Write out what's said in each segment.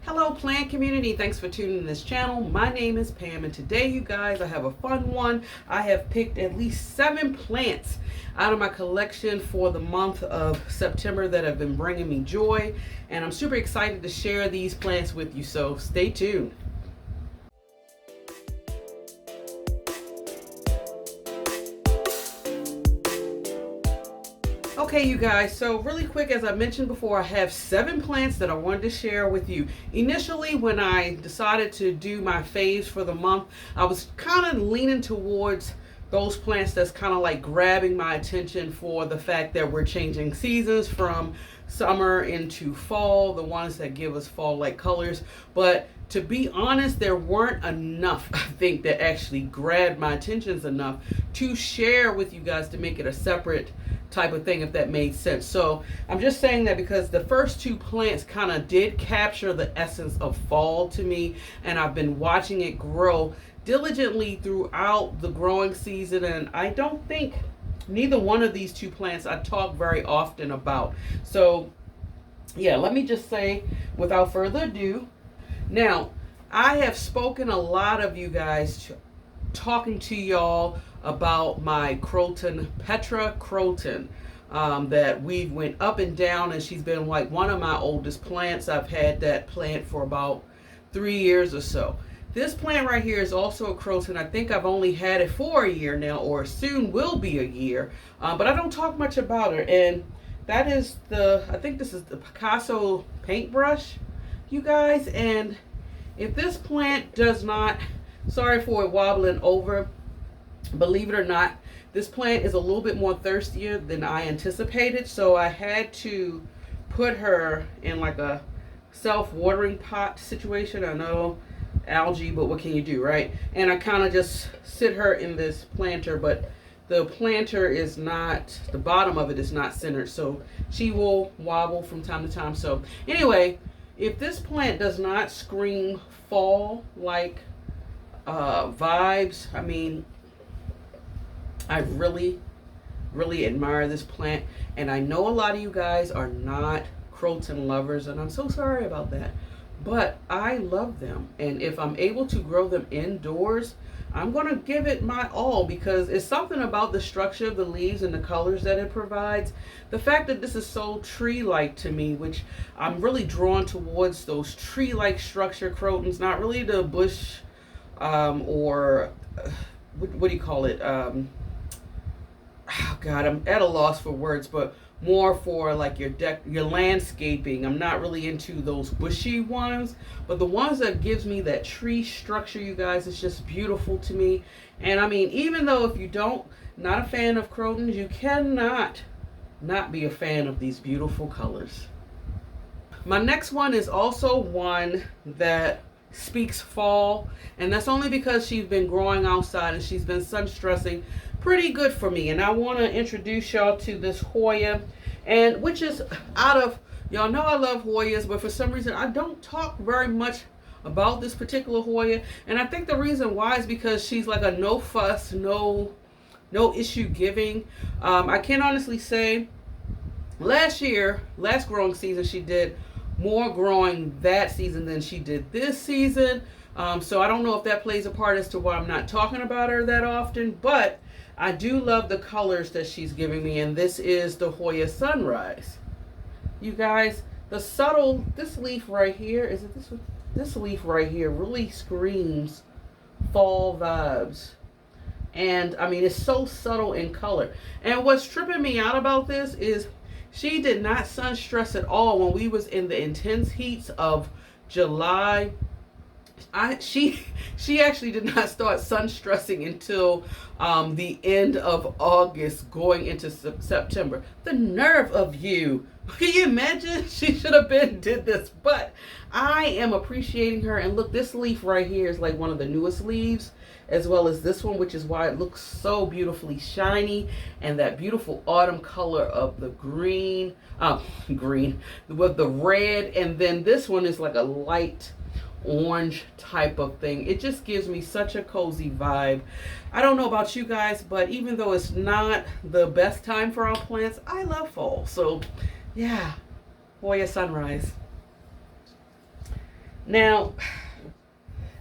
Hello plant community, thanks for tuning in this channel. My name is Pam and today you guys I have a fun one. I have picked at least 7 plants out of my collection for the month of September that have been bringing me joy, and I'm super excited to share these plants with you, so stay tuned. Okay, you guys, so really quick, as I mentioned before, I have 7 plants that I wanted to share with you. Initially, when I decided to do my faves for the month, I was kind of leaning towards those plants that's kind of like grabbing my attention for the fact that we're changing seasons from summer into fall, the ones that give us fall-like colors. But to be honest, there weren't enough, I think, that actually grabbed my attention enough to share with you guys to make it a separate type of thing, if that made sense. So I'm just saying that because the first 2 plants kind of did capture the essence of fall to me, and I've been watching it grow diligently throughout the growing season, and I don't think neither one of these 2 plants I talk very often about. So yeah, let me just say without further ado, now I have spoken a lot of you guys talking to y'all about my Croton, Petra Croton, that we went up and down, and she's been like one of my oldest plants. I've had that plant for about 3 years or so. This plant right here is also a Croton. I think I've only had it for a year now, or soon will be a year, but I don't talk much about her. And that is I think this is the Picasso paintbrush, you guys. And if this plant does not, sorry for it wobbling over, believe it or not, this plant is a little bit more thirstier than I anticipated, so I had to put her in like a self-watering pot situation. I know, algae, but what can you do, right? And I kind of just sit her in this planter, but the planter is not, the bottom of it is not centered, so she will wobble from time to time. So anyway, if this plant does not scream fall like vibes, I mean, I really admire this plant, and I know a lot of you guys are not Croton lovers, and I'm so sorry about that, but I love them, and if I'm able to grow them indoors, I'm going to give it my all, because it's something about the structure of the leaves and the colors that it provides. The fact that this is so tree-like to me, which I'm really drawn towards those tree-like structure Crotons, not really the bush or what do you call it? Oh God, I'm at a loss for words, but more for like your landscaping. I'm not really into those bushy ones, but the ones that gives me that tree structure, you guys, it's just beautiful to me. And I mean, even though if you not a fan of Crotons, you cannot not be a fan of these beautiful colors. My next one is also one that speaks fall, and that's only because she's been growing outside and she's been sun stressing pretty good for me. And I want to introduce y'all to this Hoya, and which is y'all know I love Hoyas, but for some reason I don't talk very much about this particular Hoya, and I think the reason why is because she's like a no fuss, no issue giving. I can honestly say last growing season, she did more growing that season than she did this season. So I don't know if that plays a part as to why I'm not talking about her that often, but I do love the colors that she's giving me, and this is the Hoya Sunrise. You guys, this leaf right here, is it this one? This leaf right here really screams fall vibes. And I mean, it's so subtle in color. And what's tripping me out about this is she did not sun stress at all when we was in the intense heats of July. She actually did not start sun stressing until the end of August going into September. The nerve of you. Can you imagine? She should have did this, but I am appreciating her. And look, this leaf right here is like one of the newest leaves, as well as this one, which is why it looks so beautifully shiny, and that beautiful autumn color of the green with the red, and then this one is like a light orange type of thing. It just gives me such a cozy vibe. I don't know about you guys, but even though it's not the best time for our plants, I love fall. So yeah, Hoya Sunrise. Now,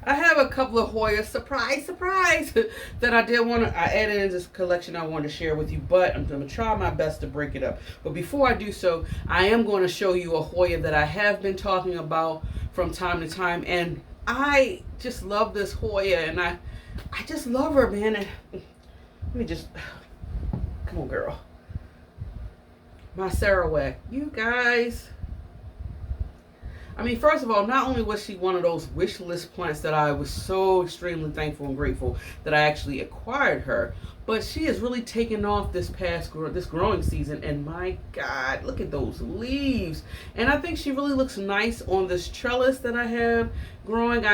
I have a couple of Hoya surprise that I did want to I added in this collection I wanted to share with you, but I'm going to try my best to break it up. But before I do so, I am going to show you a Hoya that I have been talking about from time to time, and I just love this Hoya, and I just love her, man. And let me just come on, girl. My Sarawak, you guys. I mean, first of all, not only was she one of those wish list plants that I was so extremely thankful and grateful that I actually acquired her, but she has really taken off this growing season, and my God, look at those leaves. And I think she really looks nice on this trellis that I have growing.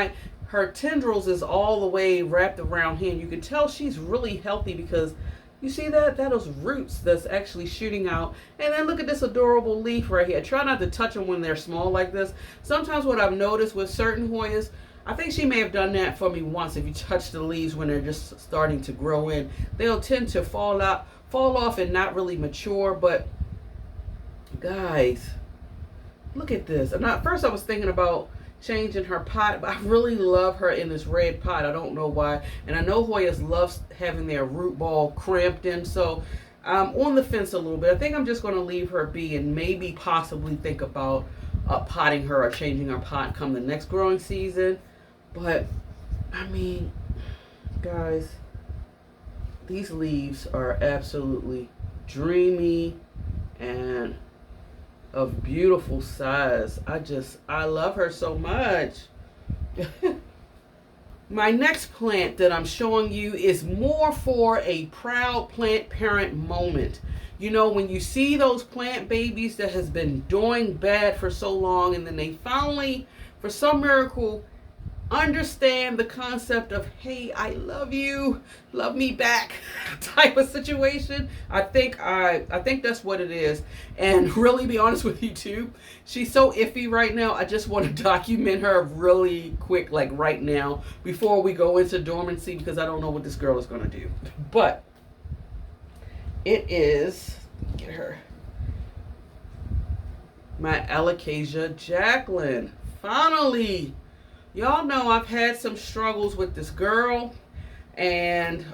Her tendrils is all the way wrapped around here, and you can tell she's really healthy because you see that those roots that's actually shooting out. And then look at this adorable leaf right here. Try not to touch them when they're small like this. Sometimes what I've noticed with certain Hoyas, I think she may have done that for me once. If you touch the leaves when they're just starting to grow in, they'll tend to fall off and not really mature. But guys, look at this. And first I was thinking about changing her pot, but I really love her in this red pot. I don't know why. And I know Hoyas love having their root ball cramped in, so I'm on the fence a little bit. I think I'm just going to leave her be and maybe possibly think about potting her or changing her pot come the next growing season. But I mean, guys, these leaves are absolutely dreamy and of beautiful size. I love her so much. My next plant that I'm showing you is more for a proud plant parent moment. You know, when you see those plant babies that has been doing bad for so long, and then they finally, for some miracle, understand the concept of, hey, I love you, love me back type of situation. I think that's what it is. And really be honest with you too, she's so iffy right now. I just want to document her really quick, like right now, before we go into dormancy, because I don't know what this girl is going to do. But it is, get her, my Alocasia Jacqueline. Finally. Y'all know I've had some struggles with this girl, and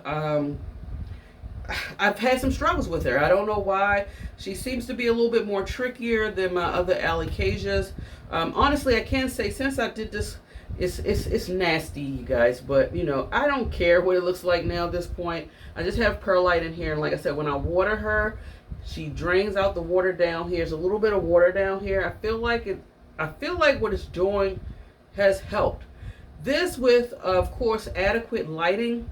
I've had some struggles with her. I don't know why. She seems to be a little bit more trickier than my other Alocasias. Honestly, I can say since I did this, it's nasty, you guys. But you know, I don't care what it looks like now at this point. I just have perlite in here, and like I said, when I water her, she drains out the water down here. There's a little bit of water down here. I feel like what it's doing has helped. This with, of course, adequate lighting,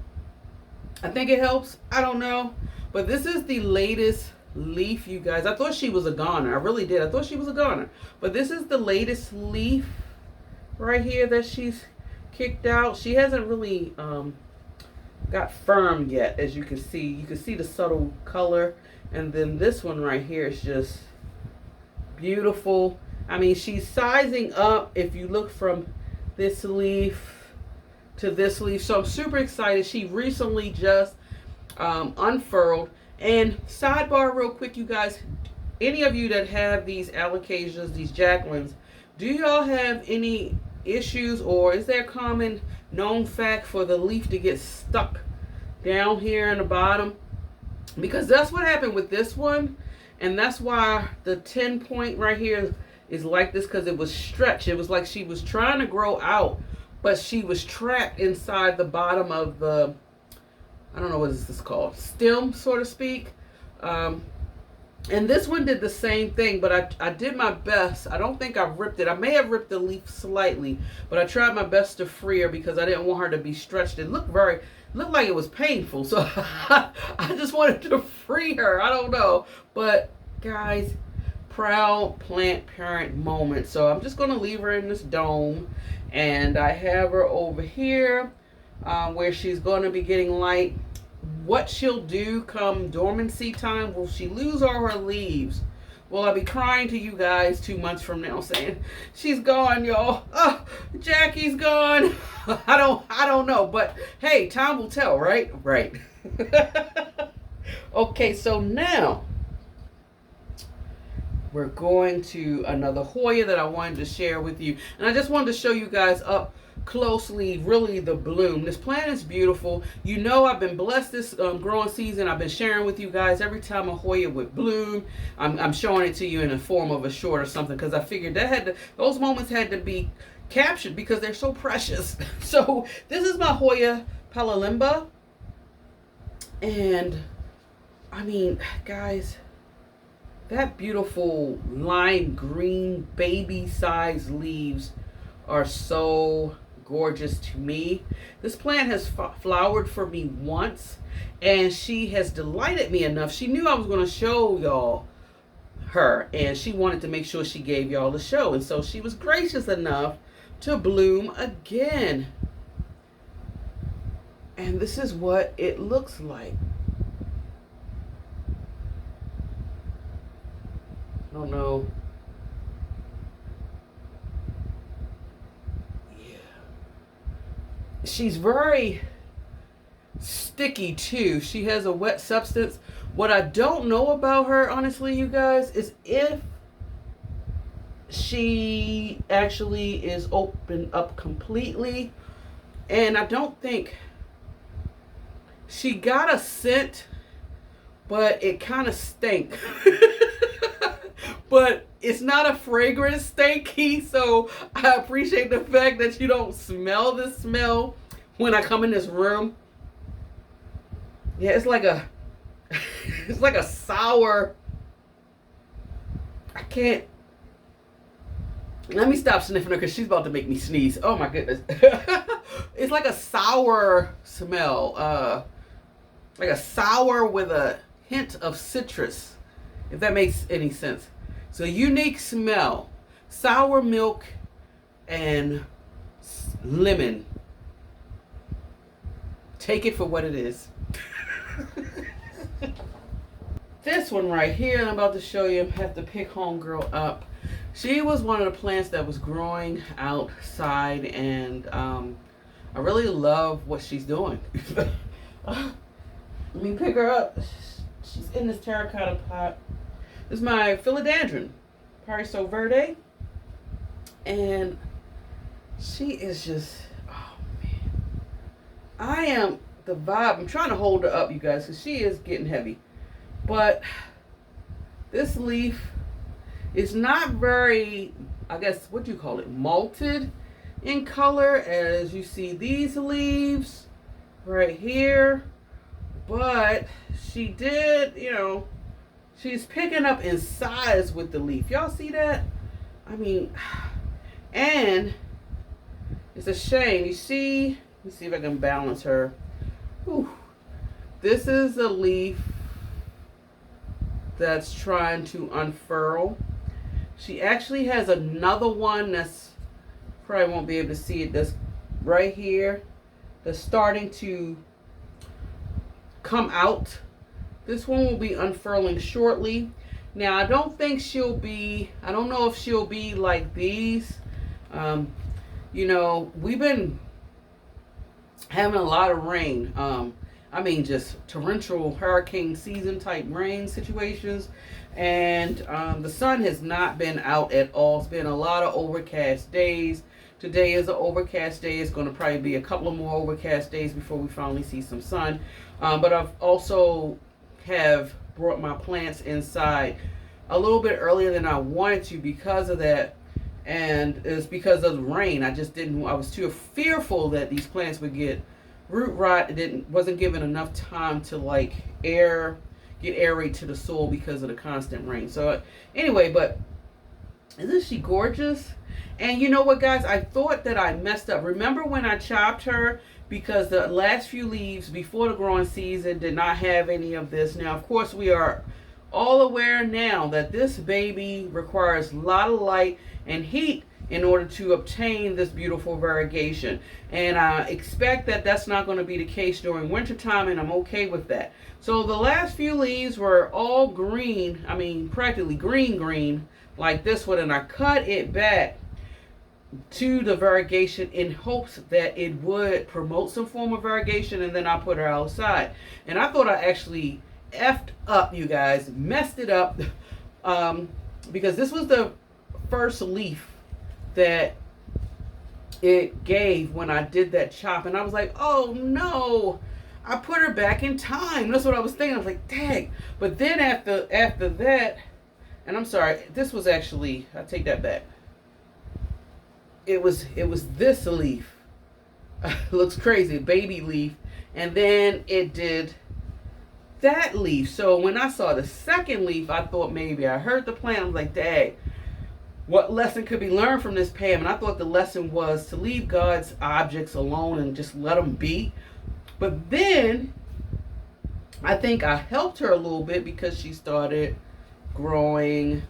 I think it helps. I don't know. But this is the latest leaf, you guys. I thought she was a goner. I really did. I thought she was a goner. But this is the latest leaf right here that she's kicked out. She hasn't really got firm yet, as you can see. You can see the subtle color. And then this one right here is just beautiful. I mean, she's sizing up if you look from this leaf to this leaf. So I'm super excited. She recently just unfurled. And sidebar real quick, you guys, any of you that have these Alocasias, these Jacquelines, do y'all have any issues, or is there a common known fact for the leaf to get stuck down here in the bottom? Because that's what happened with this one. And that's why the 10 point right here is like this, because it was stretched. It was like she was trying to grow out, but she was trapped inside the bottom of the, I don't know what is this called, stem, so to speak. And this one did the same thing, but I did my best. I don't think I ripped it. I may have ripped the leaf slightly, but I tried my best to free her because I didn't want her to be stretched. It looked like it was painful, so I just wanted to free her. I don't know, but guys, proud plant parent moment. So I'm just going to leave her in this dome, and I have her over here where she's going to be getting light. What she'll do come dormancy time, will she lose all her leaves? Will I be crying to you guys 2 months from now saying she's gone, y'all? Oh, Jackie's gone. I don't know, but hey, time will tell, right? Right. Okay, so now we're going to another Hoya that I wanted to share with you. And I just wanted to show you guys up closely really the bloom. This plant is beautiful. You know, I've been blessed this growing season. I've been sharing with you guys every time a Hoya would bloom. I'm showing it to you in the form of a short or something, because I figured that those moments had to be captured because they're so precious. So this is my Hoya Palalimba, and I mean, guys, that beautiful lime green baby size leaves are so gorgeous to me. This plant has flowered for me once, and she has delighted me enough. She knew I was going to show y'all her, and she wanted to make sure she gave y'all the show, and so she was gracious enough to bloom again. And this is what it looks like. I don't know. Yeah. She's very sticky too. She has a wet substance. What I don't know about her, honestly, you guys, is if she actually is opened up completely. And I don't think she got a scent, but it kind of stank. But it's not a fragrance stanky, so I appreciate the fact that you don't smell the smell when I come in this room. Yeah, it's like a it's like a sour. I can't. Let me stop sniffing her because she's about to make me sneeze. Oh my goodness. It's like a sour smell. Like a sour with a hint of citrus, if that makes any sense. So unique smell, sour milk and lemon. Take it for what it is. This one right here, I'm about to show you, I have to pick homegirl up. She was one of the plants that was growing outside, and I really love what she's doing. Let me pick her up. She's in this terracotta pot. This is my philodendron, Pariso Verde, and she is just, oh man. I am the vibe. I'm trying to hold her up, you guys, because she is getting heavy. But this leaf is not very, I guess, what do you call it, malted in color, as you see these leaves right here. But she did, you know, she's picking up in size with the leaf. Y'all see that? I mean, and it's a shame. You see, let me see if I can balance her. Whew. This is a leaf that's trying to unfurl. She actually has another one that's, probably won't be able to see it, that's right here, that's starting to come out. This one will be unfurling shortly. Now, I don't think she'll be, I don't know if she'll be like these. You know, we've been having a lot of rain. I mean, just torrential hurricane season type rain situations. And the sun has not been out at all. It's been a lot of overcast days. Today is an overcast day. It's going to probably be a couple of more overcast days before we finally see some sun. But I've also have brought my plants inside a little bit earlier than I wanted to because of that. And it's because of the rain. I was too fearful that these plants would get root rot. Wasn't given enough time to like get aerate to the soil because of the constant rain. So anyway, but isn't she gorgeous? And you know what, guys? I thought that I messed up. Remember when I chopped her? Because the last few leaves before the growing season did not have any of this. Now, of course, we are all aware now that this baby requires a lot of light and heat in order to obtain this beautiful variegation. And I expect that that's not going to be the case during wintertime, and I'm okay with that. So the last few leaves were all green, I mean practically green, like this one, and I cut it back to the variegation in hopes that it would promote some form of variegation, and then I put her outside. And I thought I actually effed up, you guys, messed it up. because this was the first leaf that it gave when I did that chop. And I was like, oh no, I put her back in time. That's what I was thinking. I was like, dang. But then after that, and I'm sorry, this was actually, I take that back. It was this leaf. Looks crazy, baby leaf. And then it did that leaf. So when I saw the second leaf, I thought maybe I hurt the plant. I was like, dang, what lesson could be learned from this, Pam? And I thought the lesson was to leave God's objects alone and just let them be. But then I think I helped her a little bit because she started growing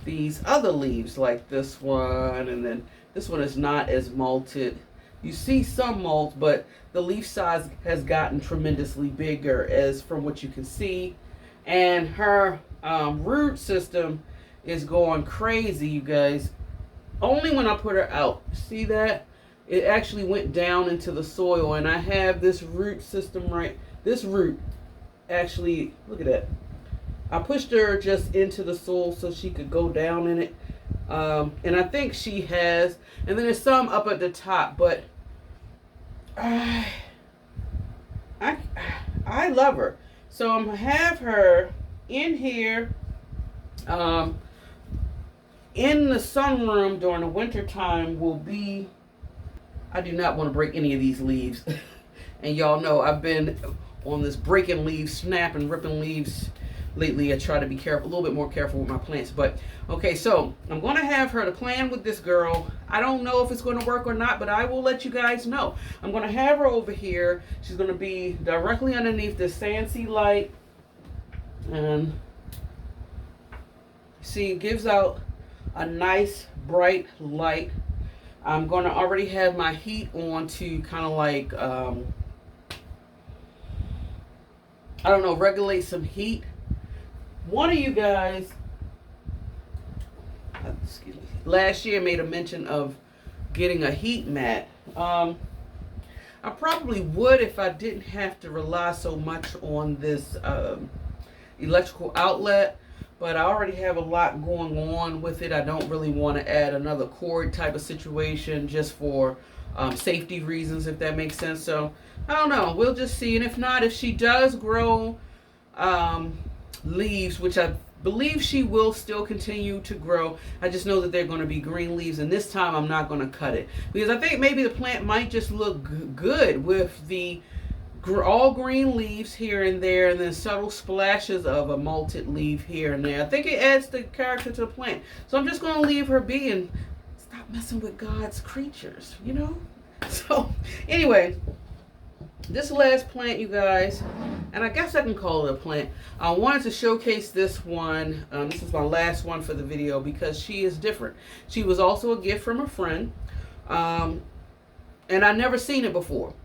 these other leaves like this one, and then this one is not as molted. You see some molt, but the leaf size has gotten tremendously bigger as from what you can see. And her root system is going crazy, you guys. Only when I put her out. See that? It actually went down into the soil, and I have this root system right. This root actually, look at that. I pushed her just into the soil so she could go down in it. And I think she has. And then there's some up at the top, but I love her. So I'm gonna have her in here in the sunroom during the winter time. Will be, I do not want to break any of these leaves. And y'all know I've been on this breaking leaves, snapping, ripping leaves lately. I try to be careful, a little bit more careful with my plants. But okay, so I'm going to have her to plan with this girl. I don't know if it's going to work or not, but I will let you guys know. I'm going to have her over here. She's going to be directly underneath this Sancy light. And see, it gives out a nice bright light. I'm going to already have my heat on to kind of like, I don't know, regulate some heat. One of you guys, excuse me, last year made a mention of getting a heat mat. I probably would if I didn't have to rely so much on this electrical outlet, but I already have a lot going on with it. I don't really want to add another cord type of situation just for safety reasons, if that makes sense. So I don't know, we'll just see. And if not, if she does grow leaves, which I believe she will still continue to grow, I just know that they're going to be green leaves, and this time I'm not going to cut it because I think maybe the plant might just look good with the all green leaves here and there, and then subtle splashes of a molted leaf here and there. I think it adds the character to the plant. So I'm just going to leave her be and stop messing with God's creatures, you know? So anyway, this last plant, you guys, and I guess I can call it a plant. I wanted to showcase this one. This is my last one for the video because she is different. She was also a gift from a friend. And I never seen it before.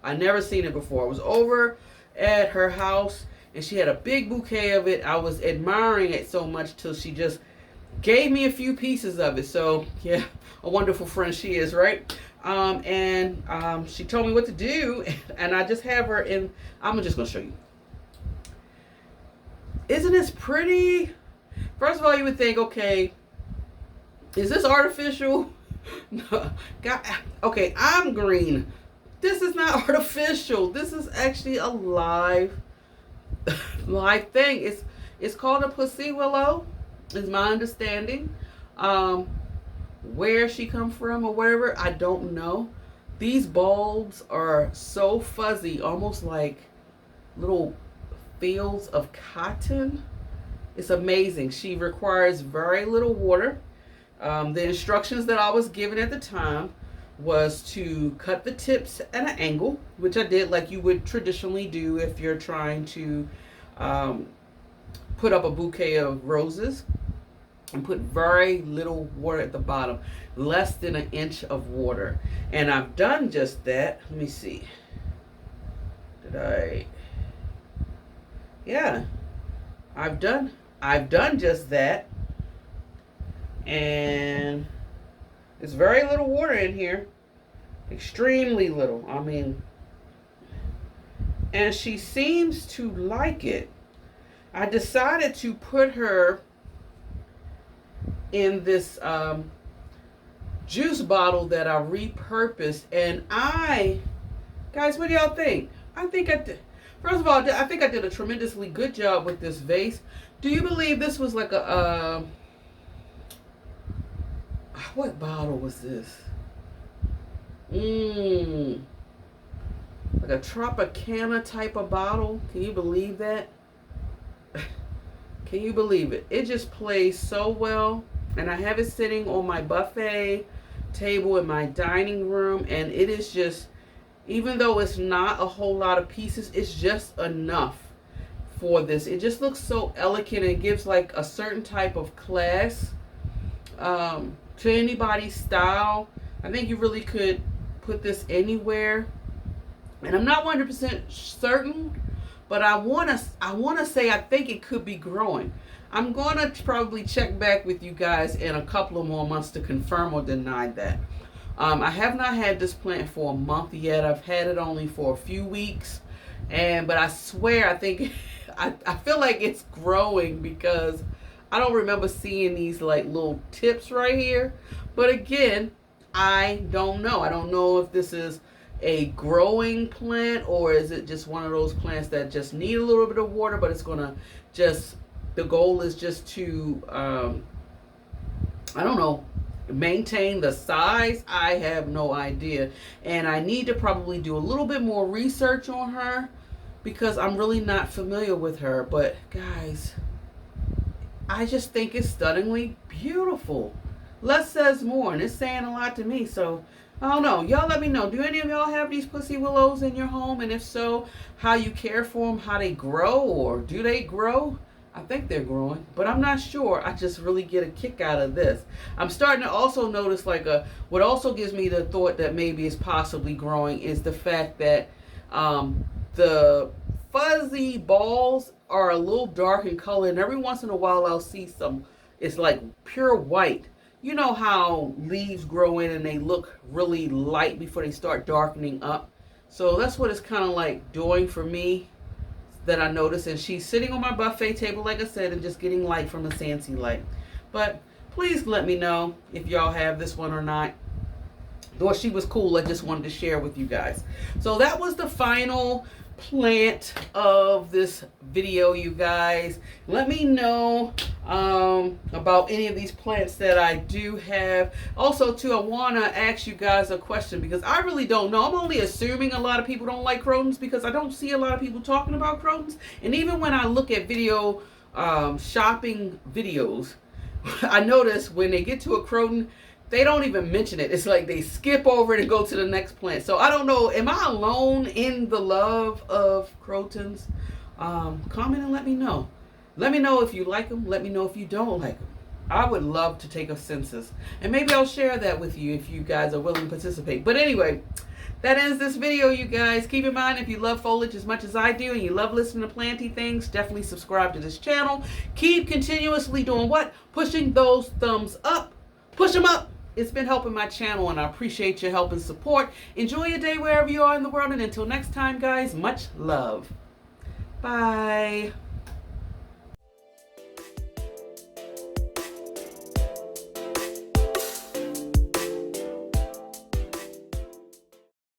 I never seen it before. I was over at her house and she had a big bouquet of it. I was admiring it so much till she just gave me a few pieces of it. So yeah, a wonderful friend she is, right? She told me what to do, and I just have her in. I'm just going to show you. Isn't this pretty? First of all, you would think, okay, is this artificial? No. God, okay, I'm green. This is not artificial. This is actually a live thing. It's called a pussy willow, is my understanding. Where she come from or whatever, I don't know. These bulbs are so fuzzy, almost like little fields of cotton. It's amazing. She requires very little water. The instructions that I was given at the time was to cut the tips at an angle, which I did like you would traditionally do if you're trying to put up a bouquet of roses. And put very little water at the bottom, less than an inch of water. And I've done just that. Let me see. Yeah, I've done just that. And there's very little water in here, extremely little. I mean, and she seems to like it. I decided to put her in this juice bottle that I repurposed. And guys, what do y'all think? I think I did. First of all, I think I did a tremendously good job with this vase. Do you believe this was like a, what bottle was this? Like a Tropicana type of bottle. Can you believe that? Can you believe it? It just plays so well. And I have it sitting on my buffet table in my dining room. And it is just, even though it's not a whole lot of pieces, it's just enough for this. It just looks so elegant and gives like a certain type of class to anybody's style. I think you really could put this anywhere. And I'm not 100% certain, but I want to say I think it could be growing. I'm going to probably check back with you guys in a couple of more months to confirm or deny that. I have not had this plant for a month yet. I've had it only for a few weeks. But I swear, I think, I feel like it's growing because I don't remember seeing these like little tips right here. But again, I don't know. I don't know if this is a growing plant or is it just one of those plants that just need a little bit of water, but it's going to just, the goal is just to, I don't know, maintain the size. I have no idea. And I need to probably do a little bit more research on her because I'm really not familiar with her. But guys, I just think it's stunningly beautiful. Less says more, and it's saying a lot to me. So I don't know. Y'all let me know. Do any of y'all have these pussy willows in your home? And if so, how you care for them, how they grow, or do they grow? I think they're growing, but I'm not sure. I just really get a kick out of this. I'm starting to also notice like what also gives me the thought that maybe it's possibly growing is the fact that the fuzzy balls are a little dark in color, and every once in a while I'll see some, it's like pure white. You know how leaves grow in and they look really light before they start darkening up. So that's what it's kind of like doing for me that I noticed. And she's sitting on my buffet table, like I said, and just getting light from the Sansi light. But please let me know if y'all have this one or not. Though she was cool, I just wanted to share with you guys. So that was the final plant of this video, you guys. Let me know about any of these plants that I do have. Also too, I want to ask you guys a question because I really don't know. I'm only assuming a lot of people don't like crotons because I don't see a lot of people talking about crotons. And even when I look at video shopping videos, I notice when they get to a croton, they don't even mention it. It's like they skip over it and go to the next plant. So I don't know. Am I alone in the love of crotons? Comment and let me know. Let me know if you like them. Let me know if you don't like them. I would love to take a census. And maybe I'll share that with you if you guys are willing to participate. But anyway, that ends this video, you guys. Keep in mind, if you love foliage as much as I do and you love listening to planty things, definitely subscribe to this channel. Keep continuously doing what? Pushing those thumbs up. Push them up. It's been helping my channel, and I appreciate your help and support. Enjoy your day wherever you are in the world, and until next time, guys, much love. Bye.